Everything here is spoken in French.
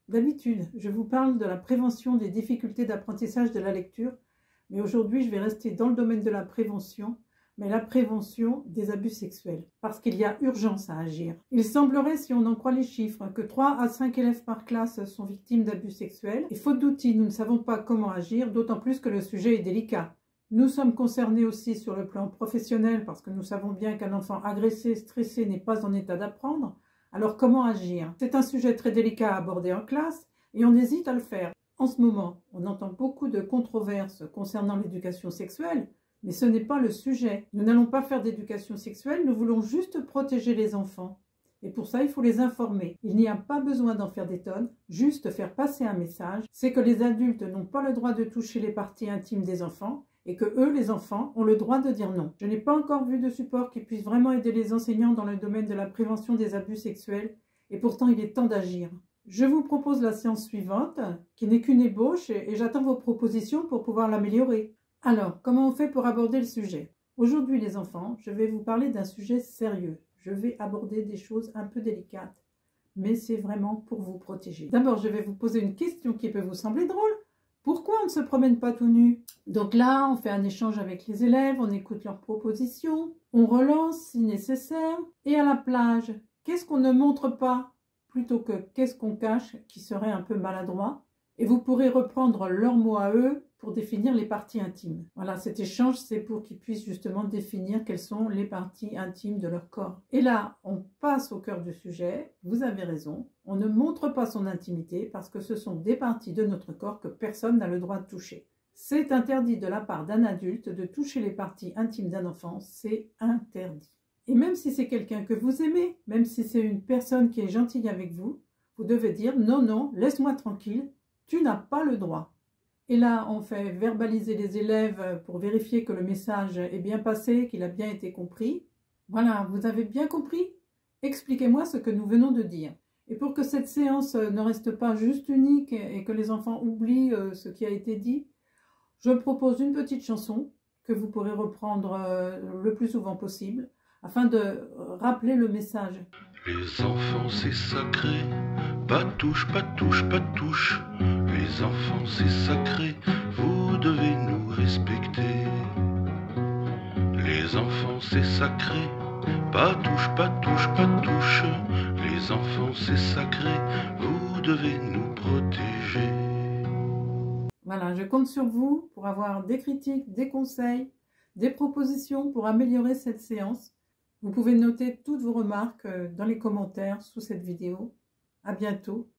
D'habitude, je vous parle de la prévention des difficultés d'apprentissage de la lecture, mais aujourd'hui, je vais rester dans le domaine de la prévention, mais la prévention des abus sexuels, parce qu'il y a urgence à agir. Il semblerait, si on en croit les chiffres, que 3 à 5 élèves par classe sont victimes d'abus sexuels, et faute d'outils, nous ne savons pas comment agir, d'autant plus que le sujet est délicat. Nous sommes concernés aussi sur le plan professionnel, parce que nous savons bien qu'un enfant agressé, stressé n'est pas en état d'apprendre. Alors comment agir? C'est un sujet très délicat à aborder en classe et on hésite à le faire. En ce moment, on entend beaucoup de controverses concernant l'éducation sexuelle, mais ce n'est pas le sujet. Nous n'allons pas faire d'éducation sexuelle, nous voulons juste protéger les enfants. Et pour ça, il faut les informer. Il n'y a pas besoin d'en faire des tonnes, juste faire passer un message. C'est que les adultes n'ont pas le droit de toucher les parties intimes des enfants et que eux, les enfants, ont le droit de dire non. Je n'ai pas encore vu de support qui puisse vraiment aider les enseignants dans le domaine de la prévention des abus sexuels et pourtant il est temps d'agir. Je vous propose la séance suivante, qui n'est qu'une ébauche et j'attends vos propositions pour pouvoir l'améliorer. Alors, comment on fait pour aborder le sujet? Aujourd'hui les enfants, je vais vous parler d'un sujet sérieux. Je vais aborder des choses un peu délicates, mais c'est vraiment pour vous protéger. D'abord, je vais vous poser une question qui peut vous sembler drôle. Pourquoi on ne se promène pas tout nu? Donc là, on fait un échange avec les élèves, on écoute leurs propositions, on relance si nécessaire. Et à la plage, qu'est-ce qu'on ne montre pas plutôt que qu'est-ce qu'on cache qui serait un peu maladroit? Et vous pourrez reprendre leurs mots à eux pour définir les parties intimes. Voilà, cet échange, c'est pour qu'ils puissent justement définir quelles sont les parties intimes de leur corps. Et là, on passe au cœur du sujet. Vous avez raison, on ne montre pas son intimité parce que ce sont des parties de notre corps que personne n'a le droit de toucher. C'est interdit de la part d'un adulte de toucher les parties intimes d'un enfant, c'est interdit. Et même si c'est quelqu'un que vous aimez, même si c'est une personne qui est gentille avec vous, vous devez dire « Non, non, laisse-moi tranquille, tu n'as pas le droit ». Et là, on fait verbaliser les élèves pour vérifier que le message est bien passé, qu'il a bien été compris. Voilà, vous avez bien compris? Expliquez-moi ce que nous venons de dire. Et pour que cette séance ne reste pas juste unique et que les enfants oublient ce qui a été dit, je propose une petite chanson que vous pourrez reprendre le plus souvent possible afin de rappeler le message. Les enfants c'est sacré, pas de touche, pas de touche, pas de touche. Les enfants c'est sacré, vous devez nous respecter. Les enfants c'est sacré, pas de touche, pas de touche, pas de touche. Les enfants c'est sacré, vous devez nous protéger. Voilà, je compte sur vous pour avoir des critiques, des conseils, des propositions pour améliorer cette séance. Vous pouvez noter toutes vos remarques dans les commentaires sous cette vidéo. À bientôt.